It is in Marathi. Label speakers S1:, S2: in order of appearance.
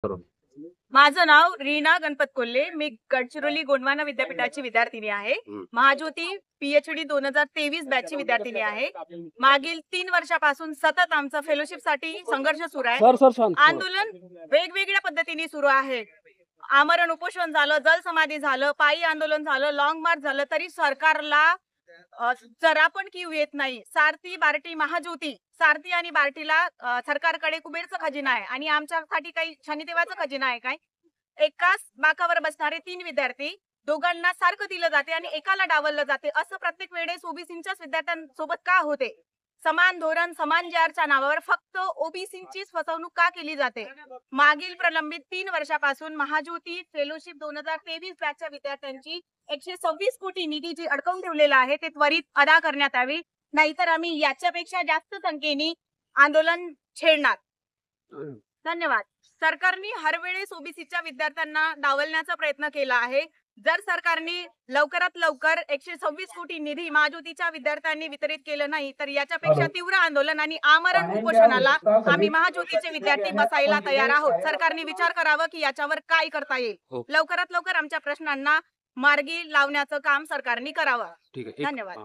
S1: करून.
S2: माझं नाव रीना गणपत कोल्हे. मी गडचिरोली गोंडवाना विद्यापीठाची विद्यार्थिनी आहे. महाज्योती पीएचडी 2023 बॅचची विद्यार्थिनी आहे. मागील 3 वर्षापासून सतत आमचा फेलोशिपसाठी संघर्ष सुरू आहे. आंदोलन वेगवेगळ्या पद्धतीने सुरू आहे. आमरण उपोषण झालं, जल समाधी झालं, पायी आंदोलन झालं, लॉंग मार्च झालं, तरी सरकारला जरा पण कीव येत नाही. सारथी बार्टी महाज्योती, सारथी आणि बार्टीला सरकारकडे कुबेरचा खजिना आहे आणि आमच्यासाठी काही शनिदेवाचा खजिना आहे काय? एकाच बाकावर बसणारे 3 विद्यार्थी, दोघांना सारखं दिलं जाते आणि एकाला डावललं जाते. असं प्रत्येक वेळेस ओबीसींच्याच विद्यार्थ्यांसोबत का होते? समान धोरण, समान JR नावावर फक्त ओबीसींचीच फसवणूक का केली जाते? मागील प्रलंबित 3 वर्षापासून महाज्योती फेलोशिप 2023 बॅचच्या विद्यार्थ्यांची 126 कोटी निधी जी अडकवून ठेवलेला आहे ते त्वरित अदा करण्यात यावी, नाहीतर आम्ही याच्यापेक्षा जास्त संख्येने आंदोलन छेडणार. धन्यवाद. सरकारने हर वेळेस ओबीसीच्या विद्यार्थ्यांना डावलण्याचा प्रयत्न केला आहे. जर सरकारने लवकरात लवकर 126 कोटी निधी महाज्योतीच्या विद्यार्थ्यांनी वितरित केलं नाही तर याच्यापेक्षा तीव्र आंदोलन आणि आमरण उपोषणाला आम्ही महाज्योतीचे विद्यार्थी बसायला तयार आहोत. सरकारने विचार करावा की याच्यावर काय करता येईल. लवकरात लवकर आमच्या प्रश्नांना मार्गी लावण्याचं काम सरकारने करावं.
S1: ठीक आहे.
S2: धन्यवाद.